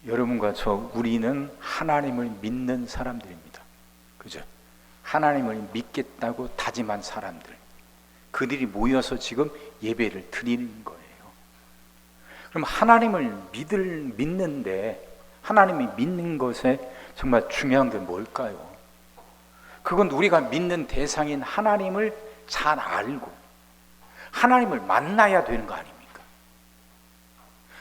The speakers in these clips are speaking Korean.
여러분과 우리는 하나님을 믿는 사람들입니다. 그죠? 하나님을 믿겠다고 다짐한 사람들, 그들이 모여서 지금 예배를 드리는 거예요. 그럼 하나님을 믿는데, 하나님이 믿는 것에 정말 중요한 게 뭘까요? 그건 우리가 믿는 대상인 하나님을 잘 알고 하나님을 만나야 되는 거 아닙니까?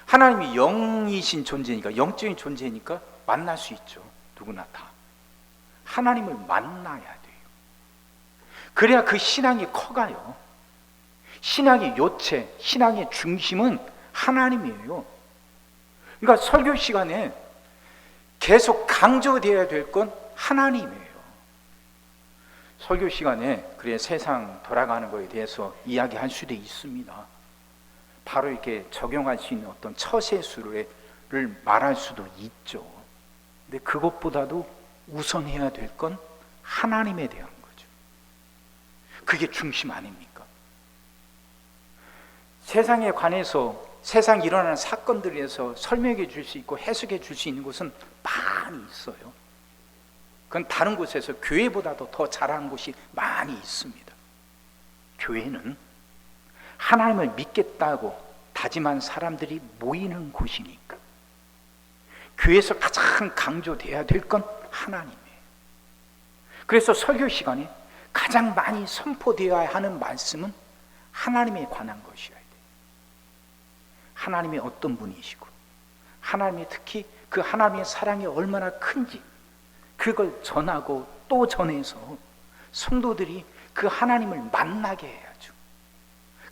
하나님이 영이신 존재니까, 영적인 존재니까 만날 수 있죠. 누구나 다. 하나님을 만나야 돼요. 그래야 그 신앙이 커가요. 신앙의 요체, 신앙의 중심은 하나님이에요. 그러니까 설교 시간에 계속 강조되어야 될 건 하나님이에요. 설교 시간에 그래 세상 돌아가는 것에 대해서 이야기할 수도 있습니다. 바로 이렇게 적용할 수 있는 어떤 처세술을 말할 수도 있죠. 근데 그것보다도 우선해야 될 건 하나님에 대한 거죠. 그게 중심 아닙니까? 세상에 관해서 세상에 일어나는 사건들에 대해서 설명해 줄 수 있고 해석해 줄 수 있는 곳은 많이 있어요. 그건 다른 곳에서 교회보다도 더 잘하는 곳이 많이 있습니다. 교회는 하나님을 믿겠다고 다짐한 사람들이 모이는 곳이니까 교회에서 가장 강조돼야 될 건 하나님이에요. 그래서 설교 시간에 가장 많이 선포되어야 하는 말씀은 하나님에 관한 것이어야 돼요. 하나님이 어떤 분이시고 하나님이 특히 그 하나님의 사랑이 얼마나 큰지 그걸 전하고 또 전해서 성도들이 그 하나님을 만나게 해야죠.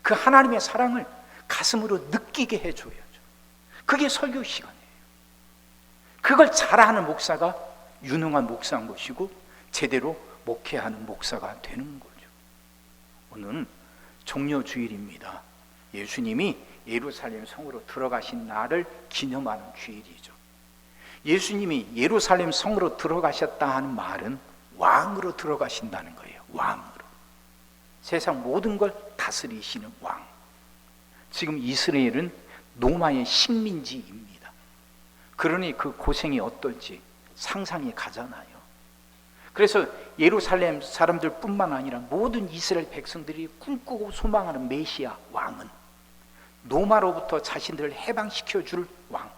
그 하나님의 사랑을 가슴으로 느끼게 해줘야죠. 그게 설교 시간이에요. 그걸 잘하는 목사가 유능한 목사인 것이고 제대로 목회하는 목사가 되는 거죠. 오늘은 종려주일입니다. 예수님이 예루살렘 성으로 들어가신 날을 기념하는 주일이죠. 예수님이 예루살렘 성으로 들어가셨다 하는 말은 왕으로 들어가신다는 거예요. 왕으로. 세상 모든 걸 다스리시는 왕. 지금 이스라엘은 로마의 식민지입니다. 그러니 그 고생이 어떨지 상상이 가잖아요. 그래서 예루살렘 사람들뿐만 아니라 모든 이스라엘 백성들이 꿈꾸고 소망하는 메시아 왕은 로마로부터 자신들을 해방시켜 줄 왕.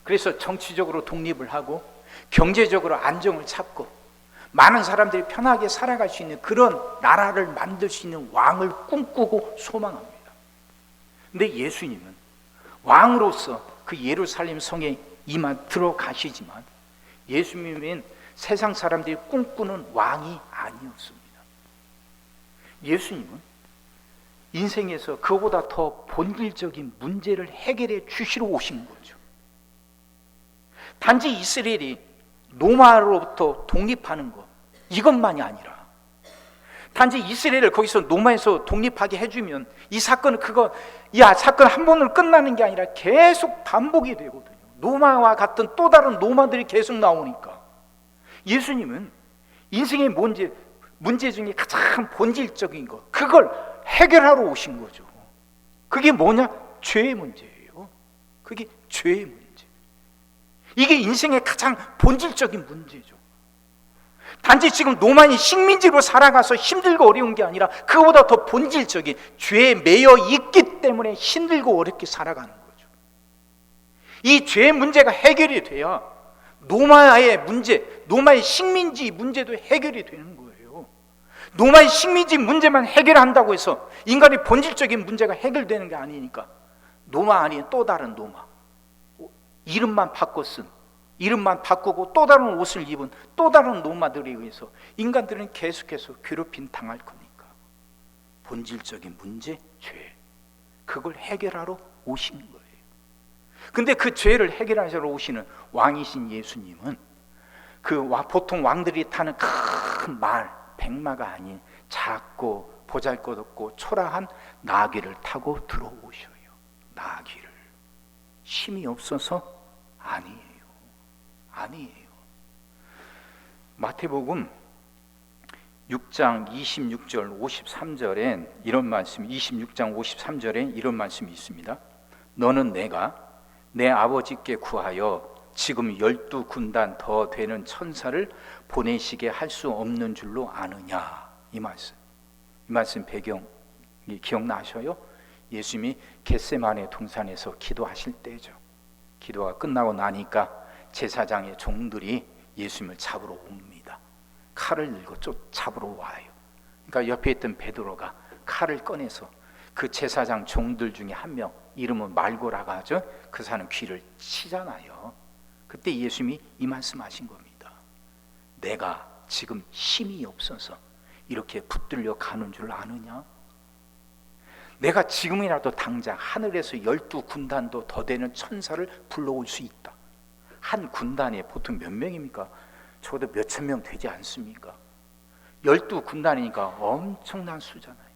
그래서 정치적으로 독립을 하고 경제적으로 안정을 찾고 많은 사람들이 편하게 살아갈 수 있는 그런 나라를 만들 수 있는 왕을 꿈꾸고 소망합니다. 근데 예수님은 왕으로서 그 예루살렘 성에 들어가시지만 예수님은 세상 사람들이 꿈꾸는 왕이 아니었습니다. 예수님은 인생에서 그보다 더 본질적인 문제를 해결해 주시러 오신 거죠. 단지 이스라엘이 로마로부터 독립하는 것 이것만이 아니라 단지 이스라엘을 거기서 로마에서 독립하게 해주면 이 사건은 사건 한 번으로 끝나는 게 아니라 계속 반복이 되거든요. 로마와 같은 또 다른 로마들이 계속 나오니까 예수님은 인생의 문제 중에 가장 본질적인 것 그걸 해결하러 오신 거죠. 그게 뭐냐? 죄의 문제예요. 그게 죄의 문제. 이게 인생의 가장 본질적인 문제죠. 단지 지금 로마의 식민지로 살아가서 힘들고 어려운 게 아니라 그보다 더 본질적인 죄에 매여 있기 때문에 힘들고 어렵게 살아가는 거죠. 이 죄의 문제가 해결이 돼야 로마의 문제, 로마의 식민지 문제도 해결이 되는 거예요. 로마의 식민지 문제만 해결한다고 해서 인간의 본질적인 문제가 해결되는 게 아니니까 로마 아닌 또 다른 로마, 이름만 바꾸고 또 다른 옷을 입은 또 다른 로마들에 의해서 인간들은 계속해서 괴롭힘 당할 거니까 본질적인 문제, 죄 그걸 해결하러 오신 거예요. 근데 그 죄를 해결하러 오시는 왕이신 예수님은 보통 왕들이 타는 큰 말, 백마가 아닌 작고 보잘것없고 초라한 나귀를 타고 들어오셔요. 나귀를. 힘이 없어서 아니에요. 마태복음 6장 26절 53절엔 이런 말씀, 26장 53절엔 이런 말씀이 있습니다. 너는 내가 내 아버지께 구하여 지금 12군단 더 되는 천사를 보내시게 할 수 없는 줄로 아느냐. 이 말씀 배경 기억나셔요? 예수님이 겟세마네 동산에서 기도하실 때죠. 기도가 끝나고 나니까 제사장의 종들이 예수님을 잡으러 옵니다. 칼을 들고 잡으러 와요. 그러니까 옆에 있던 베드로가 칼을 꺼내서 그 제사장 종들 중에 한 명, 이름은 말고라가 하죠. 그 사람 귀를 치잖아요. 그때 예수님이 이 말씀하신 겁니다. 내가 지금 힘이 없어서 이렇게 붙들려 가는 줄 아느냐? 내가 지금이라도 당장 하늘에서 12군단도 더 되는 천사를 불러올 수 있다. 한 군단에 보통 몇 명입니까? 적어도 몇천 명 되지 않습니까? 12군단이니까 엄청난 수잖아요.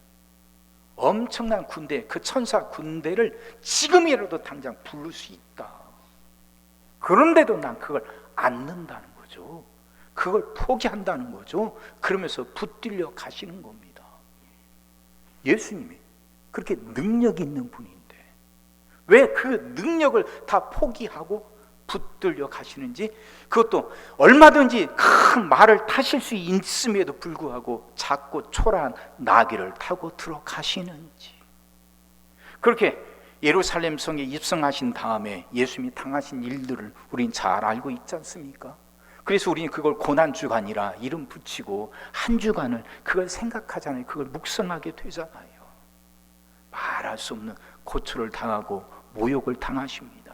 엄청난 군대, 그 천사 군대를 지금이라도 당장 부를 수 있다. 그런데도 난 그걸 않는다는 거죠. 그걸 포기한다는 거죠. 그러면서 붙들려 가시는 겁니다. 예수님이 그렇게 능력 있는 분인데 왜 그 능력을 다 포기하고 붙들려 가시는지, 그것도 얼마든지 큰 말을 타실 수 있음에도 불구하고 작고 초라한 나귀를 타고 들어가시는지, 그렇게 예루살렘 성에 입성하신 다음에 예수님이 당하신 일들을 우린 잘 알고 있지 않습니까? 그래서 우리는 그걸 고난주간이라 이름 붙이고 한 주간을 그걸 생각하잖아요. 그걸 묵상하게 되잖아요. 말할 수 없는 고초를 당하고 모욕을 당하십니다.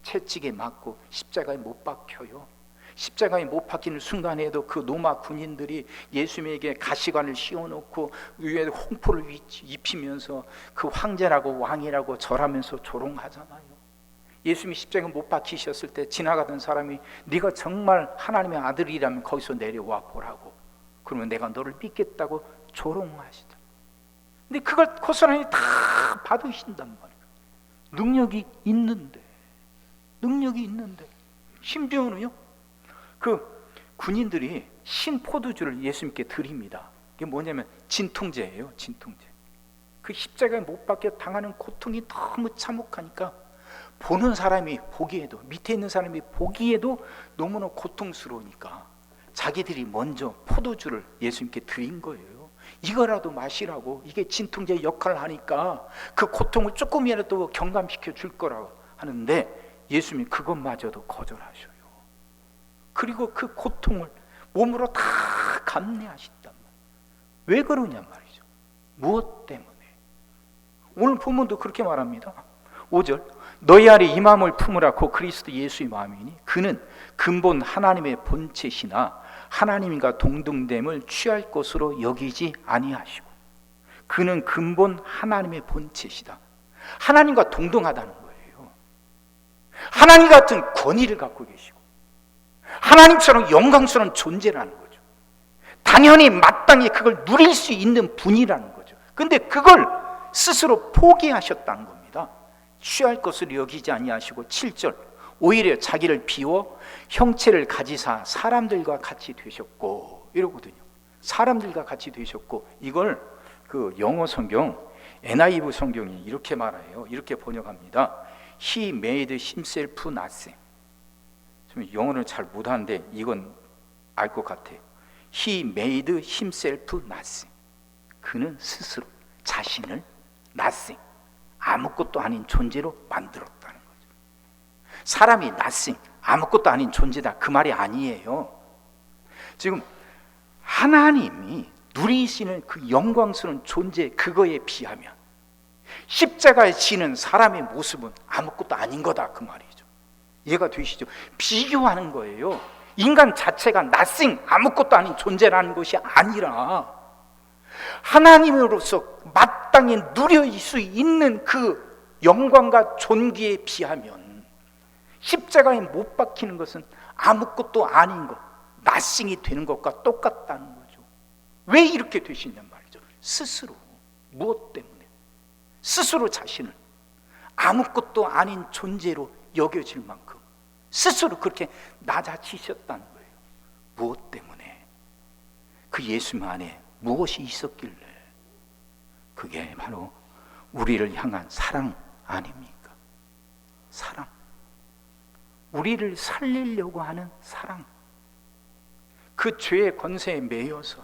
채찍에 맞고 십자가에 못 박혀요. 십자가에 못 박히는 순간에도 그 로마 군인들이 예수님에게 가시관을 씌워놓고 위에 홍포를 입히면서 그 황제라고 왕이라고 절하면서 조롱하잖아요. 예수님이 십자가에 못 박히셨을 때 지나가던 사람이 네가 정말 하나님의 아들이라면 거기서 내려와 보라고, 그러면 내가 너를 믿겠다고 조롱하시다. 근데 그걸 고스란히 다 받으신단 말이에요. 능력이 있는데 심지어는요, 그 군인들이 신 포도주를 예수님께 드립니다. 이게 뭐냐면 진통제예요. 진통제. 그 십자가에 못 박혀 당하는 고통이 너무 참혹하니까 보는 사람이 보기에도, 밑에 있는 사람이 보기에도 너무나 고통스러우니까 자기들이 먼저 포도주를 예수님께 드린 거예요. 이거라도 마시라고. 이게 진통제 역할을 하니까 그 고통을 조금이라도 경감시켜 줄 거라고 하는데 예수님이 그것마저도 거절하셔요. 그리고 그 고통을 몸으로 다 감내하신단 말이에요. 왜 그러냔 말이죠. 무엇 때문에? 오늘 본문도 그렇게 말합니다. 5절, 너희 아래 이 마음을 품으라. 곧 그리스도 예수의 마음이니 그는 근본 하나님의 본체시나 하나님과 동등됨을 취할 것으로 여기지 아니하시고, 그는 근본 하나님의 본체시다. 하나님과 동등하다는 거예요. 하나님 같은 권위를 갖고 계시고 하나님처럼 영광스러운 존재라는 거죠. 당연히 마땅히 그걸 누릴 수 있는 분이라는 거죠. 근데 그걸 스스로 포기하셨다는 겁니다. 취할 것을 여기지 아니하시고 7절, 오히려 자기를 비워 형체를 가지사 사람들과 같이 되셨고, 이러거든요. 사람들과 같이 되셨고, 이걸 그 영어 성경 NIV 성경이 이렇게 말해요. 이렇게 번역합니다. He made himself nothing. 좀 영어를 잘 못하는데 이건 알 것 같아요. He made himself nothing. 그는 스스로 자신을 nothing, 아무것도 아닌 존재로 만들었다는 거죠. 사람이 nothing, 아무것도 아닌 존재다, 그 말이 아니에요. 지금 하나님이 누리시는 그 영광스러운 존재, 그거에 비하면 십자가에 지는 사람의 모습은 아무것도 아닌 거다, 그 말이죠. 이해가 되시죠? 비교하는 거예요. 인간 자체가 nothing, 아무것도 아닌 존재라는 것이 아니라 하나님으로서 마땅히 누릴 수 있는 그 영광과 존귀에 비하면 십자가에 못 박히는 것은 아무것도 아닌 것, nothing이 되는 것과 똑같다는 거죠. 왜 이렇게 되시냔 말이죠. 스스로. 무엇 때문에? 스스로 자신을 아무것도 아닌 존재로 여겨질 만큼 스스로 그렇게 낮아지셨다는 거예요. 무엇 때문에? 그 예수님 안에 무엇이 있었길래? 그게 바로 우리를 향한 사랑 아닙니까? 사랑. 우리를 살리려고 하는 사랑, 그 죄의 권세에 매여서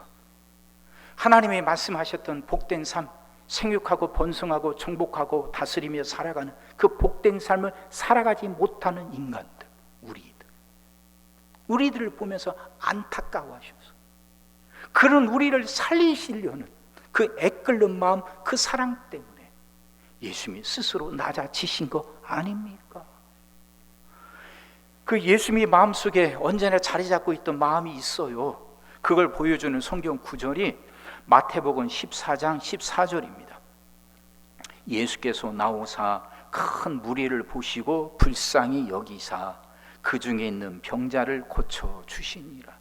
하나님의 말씀하셨던 복된 삶, 생육하고 번성하고 정복하고 다스리며 살아가는 그 복된 삶을 살아가지 못하는 인간들, 우리들을 보면서 안타까워하셔서 그런 우리를 살리시려는 그 애끓는 마음, 그 사랑 때문에 예수님이 스스로 낮아지신 거 아닙니까? 그 예수님이 마음속에 언제나 자리 잡고 있던 마음이 있어요. 그걸 보여주는 성경 구절이 마태복음 14장 14절입니다. 예수께서 나오사 큰 무리를 보시고 불쌍히 여기사 그 중에 있는 병자를 고쳐 주시니라.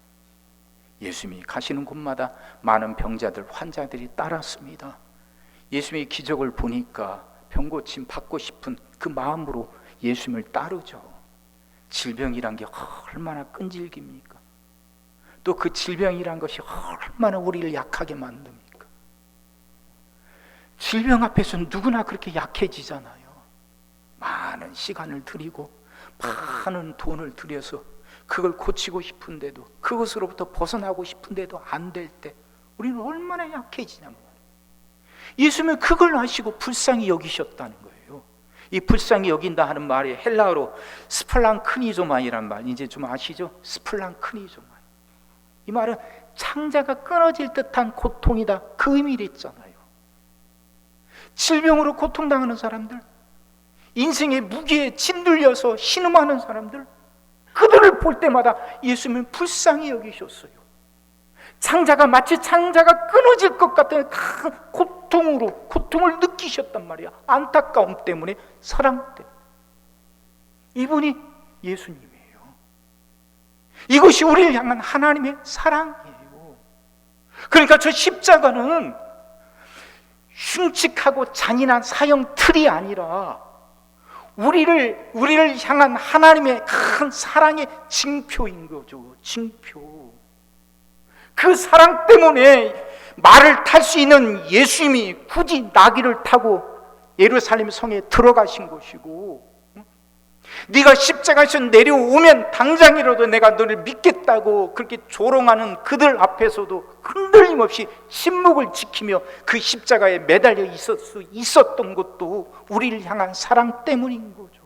예수님이 가시는 곳마다 많은 병자들, 환자들이 따랐습니다. 예수님의 기적을 보니까 병고침 받고 싶은 그 마음으로 예수님을 따르죠. 질병이란 게 얼마나 끈질깁니까? 또 그 질병이란 것이 얼마나 우리를 약하게 만듭니까? 질병 앞에서는 누구나 그렇게 약해지잖아요. 많은 시간을 들이고 많은 돈을 들여서 그걸 고치고 싶은데도, 그것으로부터 벗어나고 싶은데도 안 될 때 우리는 얼마나 약해지냐면, 예수님은 그걸 아시고 불쌍히 여기셨다는 거예요. 이 불쌍히 여긴다 하는 말이 헬라어로 스플랑크니조마이란 말, 이제 좀 아시죠? 스플랑크니조마. 이 말은 창자가 끊어질 듯한 고통이다, 그 의미를 있잖아요. 질병으로 고통당하는 사람들, 인생의 무게에 짓눌려서 신음하는 사람들, 그들을 볼 때마다 예수님은 불쌍히 여기셨어요. 마치 창자가 끊어질 것 같은 큰 고통을 느끼셨단 말이야. 안타까움 때문에, 사랑 때문에. 이분이 예수님이에요. 이것이 우리를 향한 하나님의 사랑이에요. 그러니까 저 십자가는 흉측하고 잔인한 사형 틀이 아니라 우리를 향한 하나님의 큰 사랑의 징표인 거죠. 징표. 그 사랑 때문에 말을 탈 수 있는 예수님이 굳이 나귀를 타고 예루살렘 성에 들어가신 것이고, 네가 십자가에서 내려오면 당장이라도 내가 너를 믿겠다고 그렇게 조롱하는 그들 앞에서도 흔들림 없이 침묵을 지키며 그 십자가에 매달려 있었던 것도 우리를 향한 사랑 때문인 거죠.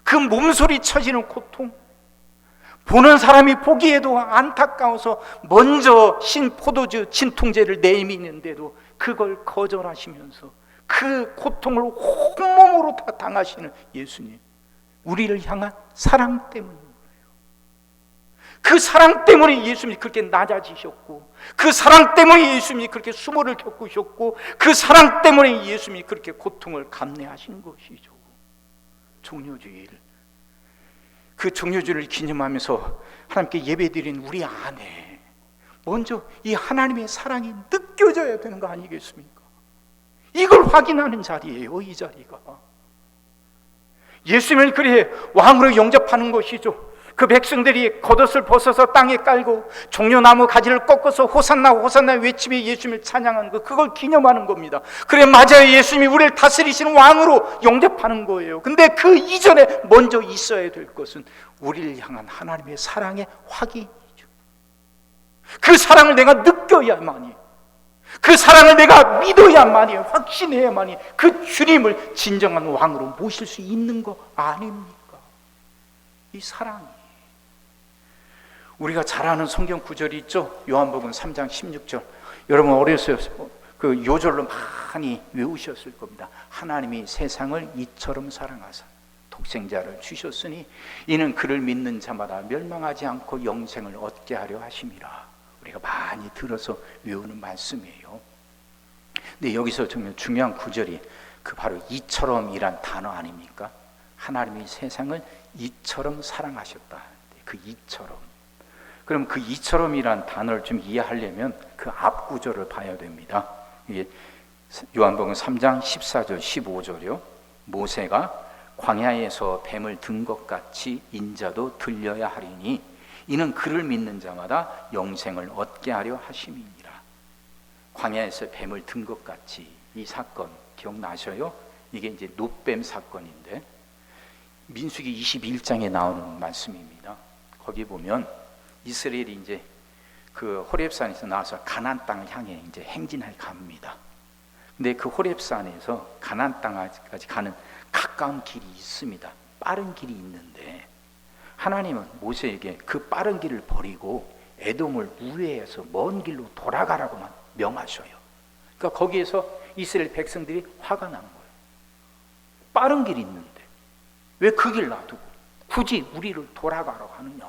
그 몸소리 쳐지는 고통, 보는 사람이 보기에도 안타까워서 먼저 신포도주 진통제를 내미는데도 그걸 거절하시면서 그 고통을 온몸으로 다 당하시는 예수님, 우리를 향한 사랑 때문인 거예요. 그 사랑 때문에 예수님이 그렇게 낮아지셨고, 그 사랑 때문에 예수님이 그렇게 수모를 겪으셨고, 그 사랑 때문에 예수님이 그렇게 고통을 감내하신 것이죠. 종료주일, 그 종료주일을 기념하면서 하나님께 예배드린 우리 안에 먼저 이 하나님의 사랑이 느껴져야 되는 거 아니겠습니까? 이걸 확인하는 자리예요, 이 자리가. 예수님을 그리 왕으로 영접하는 것이죠. 그 백성들이 겉옷을 벗어서 땅에 깔고 종려나무 가지를 꺾어서 호산나 호산나 외치며 예수님을 찬양하는 것, 그걸 기념하는 겁니다. 그래, 맞아요. 예수님이 우리를 다스리시는 왕으로 영접하는 거예요. 근데 그 이전에 먼저 있어야 될 것은 우리를 향한 하나님의 사랑의 확인이죠. 그 사랑을 내가 느껴야만이, 그 사랑을 내가 믿어야만이, 확신해야만이 그 주님을 진정한 왕으로 모실 수 있는 거 아닙니까? 이 사랑이. 우리가 잘 아는 성경 구절이 있죠. 요한복음 3장 16절. 여러분 어렸을 때 그 요절로 많이 외우셨을 겁니다. 하나님이 세상을 이처럼 사랑하사 독생자를 주셨으니 이는 그를 믿는 자마다 멸망하지 않고 영생을 얻게 하려 하심이라. 우리가 많이 들어서 외우는 말씀이에요. 근데 여기서 정말 중요한 구절이 그 바로 이처럼이란 단어 아닙니까? 하나님이 세상을 이처럼 사랑하셨다. 그 이처럼. 그럼 그 이처럼이란 단어를 좀 이해하려면 그 앞 구절을 봐야 됩니다. 이게 요한복음 3장 14절 15절이요. 모세가 광야에서 뱀을 든 것 같이 인자도 들려야 하리니 이는 그를 믿는 자마다 영생을 얻게 하려 하심이니라. 광야에서 뱀을 든 것 같이, 이 사건 기억나셔요? 이게 이제 놋뱀 사건인데, 민수기 21장에 나오는 말씀입니다. 거기 보면 이스라엘이 이제 그 호렙산에서 나와서 가나안 땅을 향해 이제 행진할 갑니다. 근데 그 호렙산에서 가나안 땅까지 가는 가까운 길이 있습니다. 빠른 길이 있는데 하나님은 모세에게 그 빠른 길을 버리고 에돔을 우회해서 먼 길로 돌아가라고만 명하셔요. 그러니까 거기에서 이스라엘 백성들이 화가 난 거예요. 빠른 길이 있는데 왜 그 길 놔두고 굳이 우리를 돌아가라고 하느냐.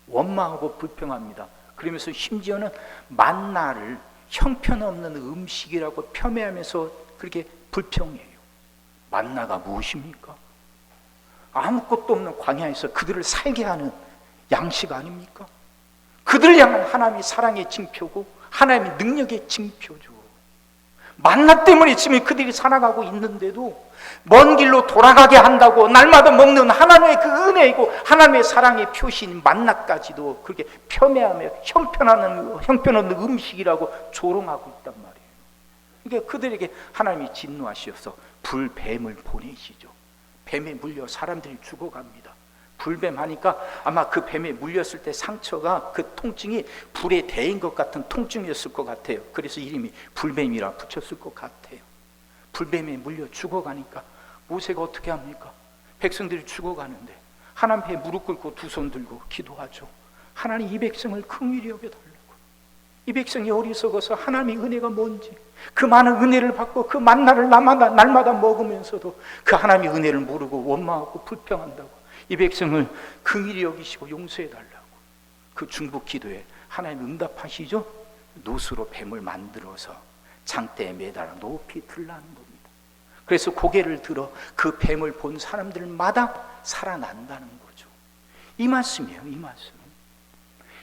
원망하고 불평합니다. 그러면서 심지어는 만나를 형편없는 음식이라고 폄훼하면서 그렇게 불평해요. 만나가 무엇입니까? 아무것도 없는 광야에서 그들을 살게 하는 양식 아닙니까? 그들을 향한 하나님의 사랑의 징표고 하나님의 능력의 징표죠. 만나 때문에 지금 그들이 살아가고 있는데도 먼 길로 돌아가게 한다고 날마다 먹는 하나님의 그 은혜이고 하나님의 사랑의 표시인 만나까지도 그렇게 폄훼하며 형편없는 음식이라고 조롱하고 있단 말이에요. 그러니까 그들에게 하나님이 진노하셔서 불뱀을 보내시죠. 뱀에 물려 사람들이 죽어갑니다. 불뱀 하니까 아마 그 뱀에 물렸을 때 상처가 그 통증이 불에 대인 것 같은 통증이었을 것 같아요. 그래서 이름이 불뱀이라 붙였을 것 같아요. 불뱀에 물려 죽어가니까 모세가 어떻게 합니까? 백성들이 죽어가는데 하나님 앞에 무릎 꿇고 두 손 들고 기도하죠. 하나님 이 백성을 긍휼히 여겨달라고. 이 백성이 어리석어서 하나님의 은혜가 뭔지 그 많은 은혜를 받고 그 만나를 날마다 먹으면서도 그 하나님의 은혜를 모르고 원망하고 불평한다고. 이 백성을 긍휼히 여기시고 용서해달라고. 그 중보 기도에 하나님 응답하시죠. 노수로 뱀을 만들어서 장대에 매달아 높이 들라는 겁니다. 그래서 고개를 들어 그 뱀을 본 사람들마다 살아난다는 거죠. 이 말씀이에요. 이 말씀.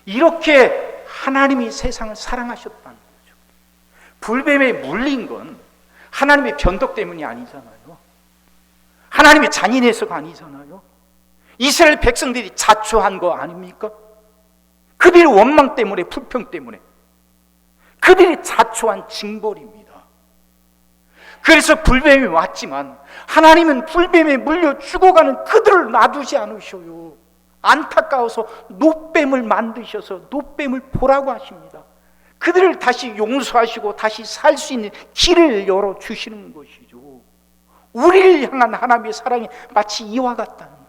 이렇게 하나님이 세상을 사랑하셨다는 거죠. 불뱀에 물린 건 하나님의 변덕 때문이 아니잖아요. 하나님의 잔인해서가 아니잖아요. 이스라엘 백성들이 자초한 거 아닙니까? 그들의 원망 때문에, 불평 때문에 그들이 자초한 징벌입니다. 그래서 불뱀이 왔지만 하나님은 불뱀에 물려 죽어가는 그들을 놔두지 않으셔요. 안타까워서 놋뱀을 만드셔서 놋뱀을 보라고 하십니다. 그들을 다시 용서하시고 다시 살 수 있는 길을 열어주시는 것이죠. 우리를 향한 하나님의 사랑이 마치 이와 같다는 거예요.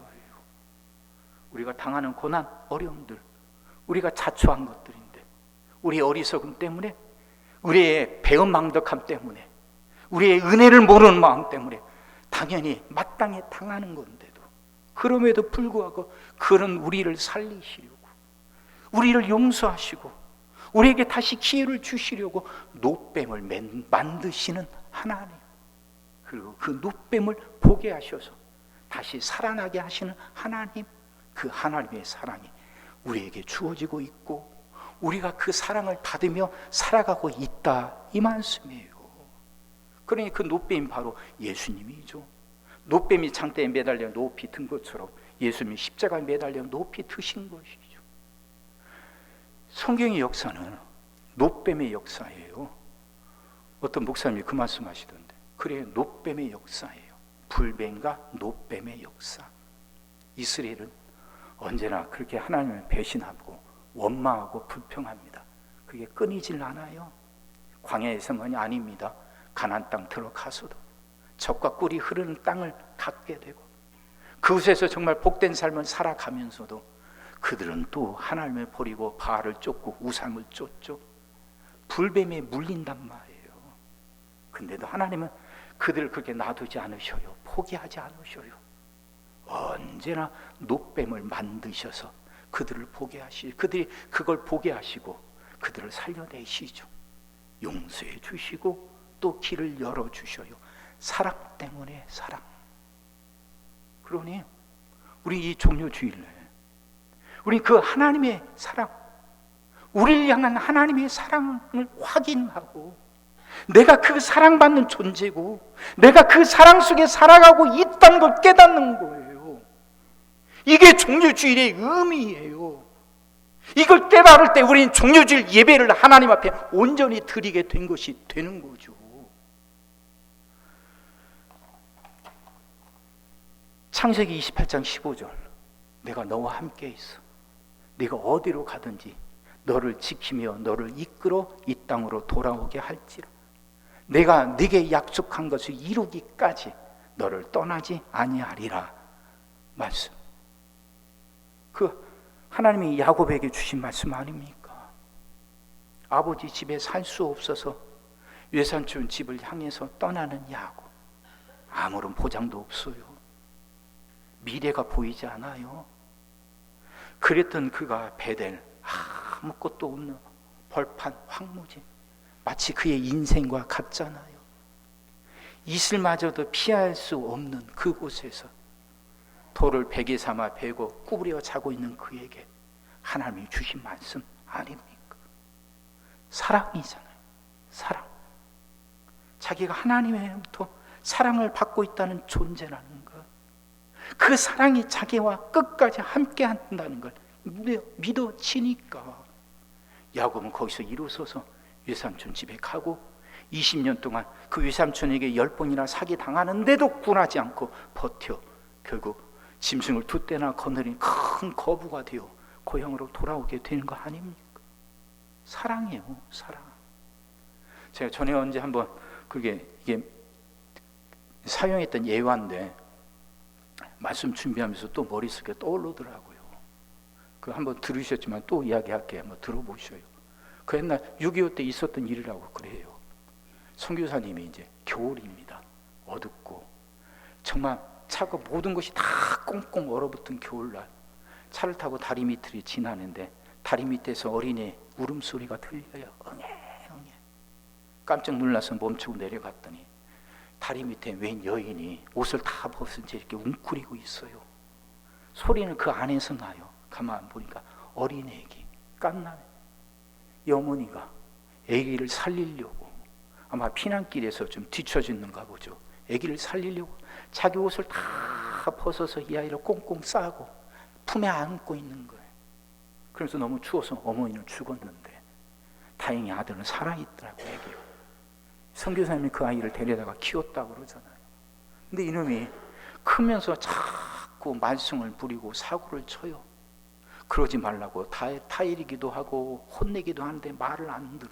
우리가 당하는 고난, 어려움들, 우리가 자초한 것들인데 우리의 어리석음 때문에, 우리의 배은망덕함 때문에, 우리의 은혜를 모르는 마음 때문에 당연히 마땅히 당하는 건데도 그럼에도 불구하고 그런 우리를 살리시려고, 우리를 용서하시고 우리에게 다시 기회를 주시려고 놋뱀을 만드시는 하나님, 그리고 그 놋뱀을 보게 하셔서 다시 살아나게 하시는 하나님, 그 하나님의 사랑이 우리에게 주어지고 있고 우리가 그 사랑을 받으며 살아가고 있다, 이 말씀이에요. 그러니 그 놋뱀이 바로 예수님이죠. 놋뱀이 장대에 매달려 높이 든 것처럼 예수님이 십자가에 매달려 높이 드신 것이죠. 성경의 역사는 놋뱀의 역사예요. 어떤 목사님이 그 말씀하시던데, 그래요, 놋뱀의 역사예요. 불뱀과 놋뱀의 역사. 이스라엘은 언제나 그렇게 하나님을 배신하고 원망하고 불평합니다. 그게 끊이질 않아요. 광야에서만이 아닙니다. 가나안 땅 들어가서도 젖과 꿀이 흐르는 땅을 갖게 되고 그곳에서 정말 복된 삶을 살아가면서도 그들은 또 하나님을 버리고 바알을 쫓고 우상을 쫓죠. 불뱀에 물린단 말이에요. 근데도 하나님은 그들을 그렇게 놔두지 않으셔요. 포기하지 않으셔요. 언제나 놋뱀을 만드셔서 그들을 보게 하시고, 그들이 그걸 보게 하시고 그들을 살려내시죠. 용서해 주시고 또 길을 열어주셔요. 사랑 때문에 사랑. 그러니 우리 이 종료주일날 우리 그 하나님의 사랑, 우리를 향한 하나님의 사랑을 확인하고 내가 그 사랑받는 존재고 내가 그 사랑 속에 살아가고 있다는 걸 깨닫는 거예요. 이게 종료주일의 의미예요. 이걸 깨달을 때 우리는 종료주일 예배를 하나님 앞에 온전히 드리게 된 것이 되는 거죠. 창세기 28장 15절, 내가 너와 함께 있어. 네가 어디로 가든지 너를 지키며 너를 이끌어 이 땅으로 돌아오게 할지라. 내가 네게 약속한 것을 이루기까지 너를 떠나지 아니하리라. 말씀. 그 하나님이 야곱에게 주신 말씀 아닙니까? 아버지 집에 살 수 없어서 외삼촌 집을 향해서 떠나는 야곱. 아무런 보장도 없어요. 미래가 보이지 않아요. 그랬던 그가 베델, 아무것도 없는 벌판 황무지, 마치 그의 인생과 같잖아요. 이슬마저도 피할 수 없는 그곳에서 돌을 베개 삼아 베고 구부려 자고 있는 그에게 하나님이 주신 말씀 아닙니까? 사랑이잖아요. 사랑. 자기가 하나님으로부터 사랑을 받고 있다는 존재라는 것, 그 사랑이 자기와 끝까지 함께 한다는 걸 믿어지니까 야곱은 거기서 일어서서 외삼촌 집에 가고 20년 동안 그 외삼촌에게 10번이나 사기 당하는데도 굴하지 않고 버텨 결국 짐승을 두 떼나 거느린 큰 거부가 되어 고향으로 돌아오게 되는 거 아닙니까? 사랑이에요, 사랑. 제가 전에 언제 한번 이게 사용했던 예화인데 말씀 준비하면서 또 머릿속에 떠오르더라고요. 그 한번 들으셨지만 또 이야기할게요. 한번 들어보셔요. 그 옛날 6.25 때 있었던 일이라고 그래요. 선교사님이 이제 겨울입니다. 어둡고 정말 차가 모든 것이 다 꽁꽁 얼어붙은 겨울날 차를 타고 다리 밑을 지나는데 다리 밑에서 어린애 울음소리가 들려요. 엉해. 깜짝 놀라서 멈추고 내려갔더니 다리 밑에 웬 여인이 옷을 다 벗은 채 이렇게 웅크리고 있어요. 소리는 그 안에서 나요. 가만 보니까 어린 애기, 갓난 이 어머니가 애기를 살리려고 아마 피난길에서 좀 뒤처졌는가 보죠. 애기를 살리려고 자기 옷을 다 벗어서 이 아이를 꽁꽁 싸고 품에 안고 있는 거예요. 그래서 너무 추워서 어머니는 죽었는데 다행히 아들은 살아있더라고요. 애기가. 선교사님이 그 아이를 데려다가 키웠다고 그러잖아요. 근데 이놈이 크면서 자꾸 말썽을 부리고 사고를 쳐요. 그러지 말라고 타일이기도 하고 혼내기도 하는데 말을 안 들어.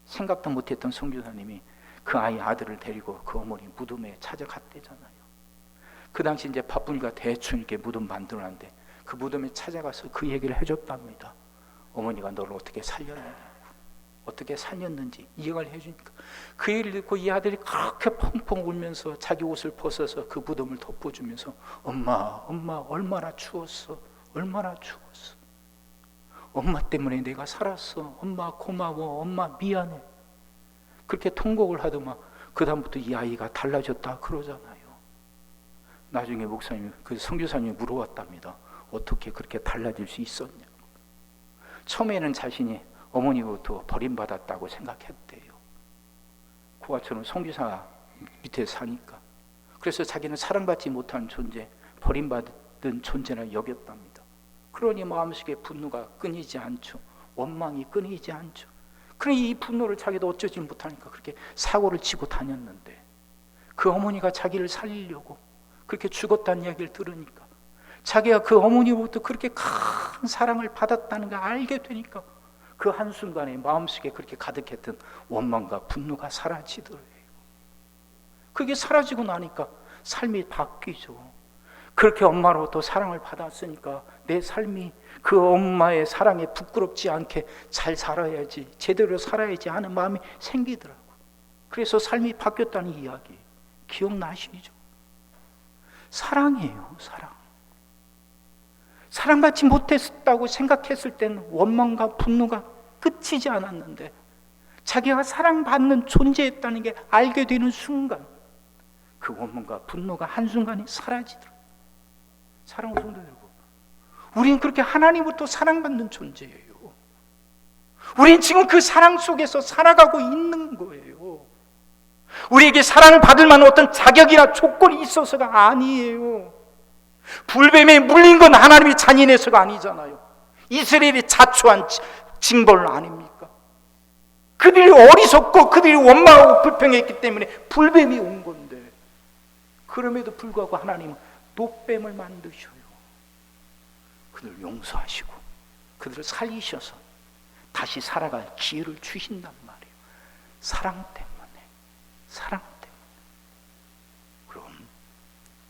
생각도 못했던 선교사님이 그 아이 아들을 데리고 그 어머니 무덤에 찾아갔대잖아요. 그 당시 이제 바쁘니까 대충 이렇게 무덤 만들어놨는데 그 무덤에 찾아가서 그 얘기를 해줬답니다. 어머니가 너를 어떻게 살렸느냐, 어떻게 살렸는지 이야기를 해주니까 그 얘기를 듣고 이 아들이 그렇게 펑펑 울면서 자기 옷을 벗어서 그 무덤을 덮어주면서 엄마 얼마나 추웠어, 얼마나 추웠어, 엄마 때문에 내가 살았어, 엄마 고마워, 엄마 미안해, 그렇게 통곡을 하더만 그 다음부터 이 아이가 달라졌다 그러잖아요. 나중에 목사님이 그 선교사님이 물어봤답니다. 어떻게 그렇게 달라질 수 있었냐고. 처음에는 자신이 어머니부터 버림받았다고 생각했대요. 그와처럼 선교사 밑에 사니까. 그래서 자기는 사랑받지 못한 존재, 버림받은 존재라 여겼답니다. 그러니 마음속에 분노가 끊이지 않죠. 원망이 끊이지 않죠. 그러니 이 분노를 자기도 어쩌지 못하니까 그렇게 사고를 치고 다녔는데 그 어머니가 자기를 살리려고 그렇게 죽었다는 이야기를 들으니까 자기가 그 어머니로부터 그렇게 큰 사랑을 받았다는 걸 알게 되니까 그 한순간에 마음속에 그렇게 가득했던 원망과 분노가 사라지더래요. 그게 사라지고 나니까 삶이 바뀌죠. 그렇게 엄마로부터 사랑을 받았으니까 내 삶이 그 엄마의 사랑에 부끄럽지 않게 잘 살아야지, 제대로 살아야지 하는 마음이 생기더라고요. 그래서 삶이 바뀌었다는 이야기 기억나시죠? 사랑이에요, 사랑. 사랑받지 못했다고 생각했을 때는 원망과 분노가 끝이지 않았는데 자기가 사랑받는 존재였다는 게 알게 되는 순간 그 원망과 분노가 한순간에 사라지더라고요. 사랑하는 성도 여러분, 우리는 그렇게 하나님부터 사랑받는 존재예요. 우리는 지금 그 사랑 속에서 살아가고 있는 거예요. 우리에게 사랑을 받을 만한 어떤 자격이나 조건이 있어서가 아니에요. 불뱀에 물린 건 하나님이 잔인해서가 아니잖아요. 이스라엘이 자초한 징벌 아닙니까? 그들이 어리석고 그들이 원망하고 불평했기 때문에 불뱀이 온 건데 그럼에도 불구하고 하나님은 노뱀을 만드셔요. 그들을 용서하시고 그들을 살리셔서 다시 살아갈 기회를 주신단 말이에요. 사랑 때문에. 사랑 때문에. 그럼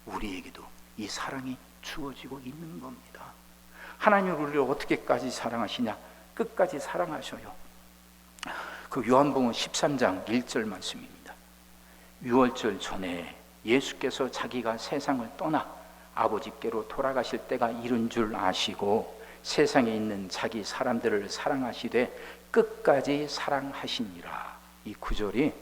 우리에게도 이 사랑이 주어지고 있는 겁니다. 하나님은 우리를 어떻게까지 사랑하시냐? 끝까지 사랑하셔요. 그 요한복음 13장 1절 말씀입니다. 유월절 전에 예수께서 자기가 세상을 떠나 아버지께로 돌아가실 때가 이른 줄 아시고 세상에 있는 자기 사람들을 사랑하시되 끝까지 사랑하시니라. 이 구절이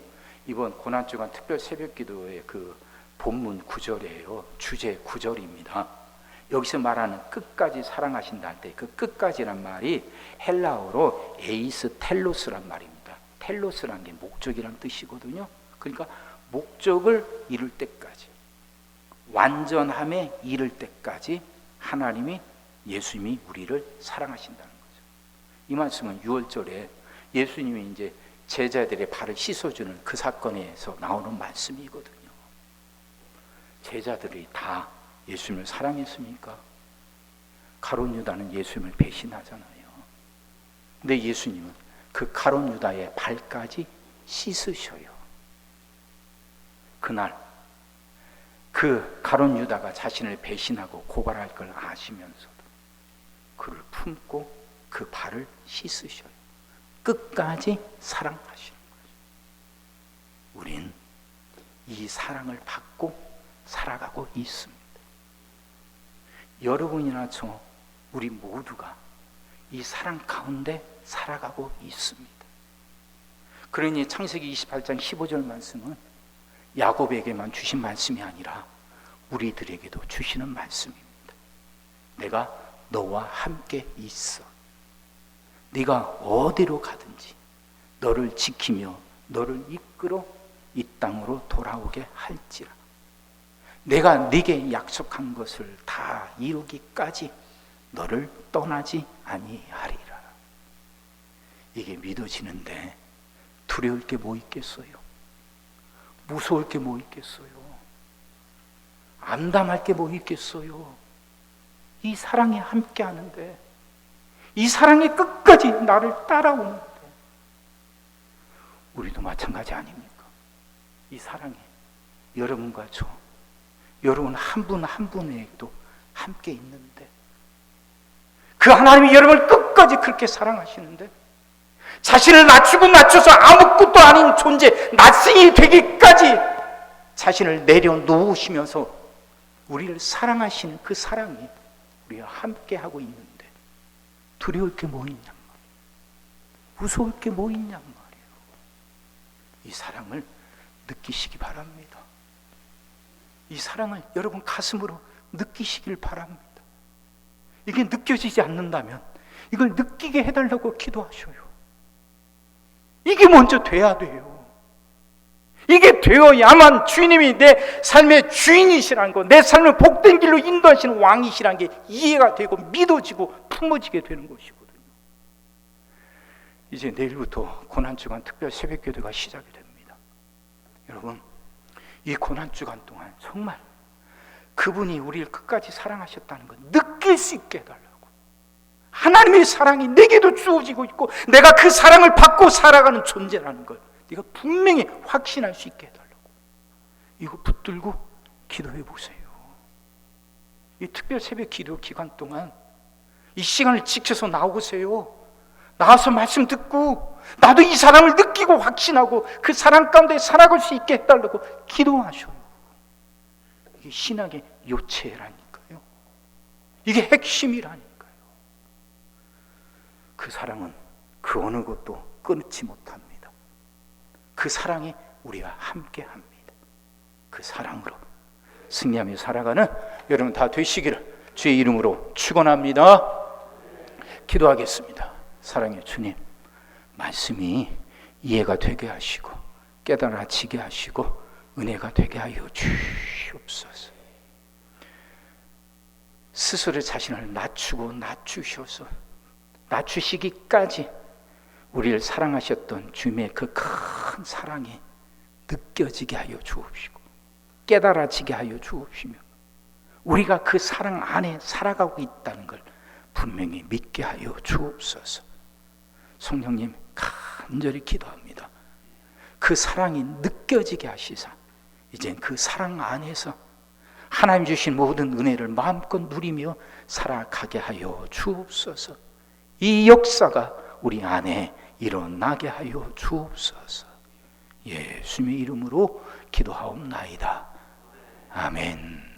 이번 고난주간 특별 새벽기도의 그 본문 구절이에요. 주제 구절입니다. 여기서 말하는 끝까지 사랑하신다 할 때 그 끝까지란 말이 헬라어로 에이스 텔로스란 말입니다. 텔로스란 게 목적이란 뜻이거든요. 그러니까 목적을 이룰 때까지, 완전함에 이를 때까지 하나님이, 예수님이 우리를 사랑하신다는 거죠. 이 말씀은 6월절에 예수님이 이제 제자들의 발을 씻어주는 그 사건에서 나오는 말씀이거든요. 제자들이 다 예수님을 사랑했습니까? 가룟 유다는 예수님을 배신하잖아요. 근데 예수님은 그 가룟 유다의 발까지 씻으셔요. 그날 그 가룟 유다가 자신을 배신하고 고발할 걸 아시면서도 그를 품고 그 발을 씻으셔요. 끝까지 사랑하시는 거죠. 우린 이 사랑을 받고 살아가고 있습니다. 여러분이나 저, 우리 모두가 이 사랑 가운데 살아가고 있습니다. 그러니 창세기 28장 15절 말씀은 야곱에게만 주신 말씀이 아니라 우리들에게도 주시는 말씀입니다. 내가 너와 함께 있어. 네가 어디로 가든지 너를 지키며 너를 이끌어 이 땅으로 돌아오게 할지라. 내가 네게 약속한 것을 다 이루기까지 너를 떠나지 아니하리라. 이게 믿어지는데 두려울 게 뭐 있겠어요? 무서울 게 뭐 있겠어요? 암담할 게 뭐 있겠어요? 이 사랑이 함께 하는데, 이 사랑이 끝까지 나를 따라오는데, 우리도 마찬가지 아닙니까? 이 사랑이 여러분과 저, 여러분 한 분 한 분에게도 함께 있는데, 그 하나님이 여러분을 끝까지 그렇게 사랑하시는데, 자신을 낮춰서 아무것도 아닌 존재, 낯생이 되기까지 자신을 내려놓으시면서 우리를 사랑하시는 그 사랑이 우리와 함께 하고 있는데 두려울 게 뭐 있냔 말이에요. 무서울 게 뭐 있냔 말이에요. 이 사랑을 느끼시기 바랍니다. 이 사랑을 여러분 가슴으로 느끼시길 바랍니다. 이게 느껴지지 않는다면 이걸 느끼게 해달라고 기도하셔요. 이게 먼저 돼야 돼요. 이게 되어야만 주님이 내 삶의 주인이시라는 거, 내 삶을 복된 길로 인도하시는 왕이시라는 게 이해가 되고 믿어지고 품어지게 되는 것이거든요. 이제 내일부터 고난주간 특별 새벽기도가 시작이 됩니다. 여러분, 이 고난주간 동안 정말 그분이 우리를 끝까지 사랑하셨다는 걸 느낄 수 있게 해달라고. 하나님의 사랑이 내게도 주어지고 있고 내가 그 사랑을 받고 살아가는 존재라는 걸 네가 분명히 확신할 수 있게 해달라고. 이거 붙들고 기도해 보세요. 이 특별 새벽 기도 기간 동안 이 시간을 지켜서 나오세요. 나와서 말씀 듣고 나도 이 사랑을 느끼고 확신하고 그 사랑 가운데 살아갈 수 있게 해달라고 기도하셔요. 이게 신학의 요체라니까요. 이게 핵심이라니까요. 그 사랑은 그 어느 것도 끊지 못합니다. 그 사랑이 우리와 함께 합니다. 그 사랑으로 승리하며 살아가는 여러분 다 되시기를 주의 이름으로 축원합니다. 기도하겠습니다. 사랑의 주님, 말씀이 이해가 되게 하시고 깨달아지게 하시고 은혜가 되게 하여 주시옵소서. 스스로 자신을 낮추셔서 낮추시기까지 우리를 사랑하셨던 주님의 그 큰 사랑이 느껴지게 하여 주옵시고 깨달아지게 하여 주옵시며 우리가 그 사랑 안에 살아가고 있다는 걸 분명히 믿게 하여 주옵소서. 성령님, 간절히 기도합니다. 그 사랑이 느껴지게 하시사 이젠 그 사랑 안에서 하나님 주신 모든 은혜를 마음껏 누리며 살아가게 하여 주옵소서. 이 역사가 우리 안에 일어나게 하여 주옵소서. 예수님의 이름으로 기도하옵나이다. 아멘.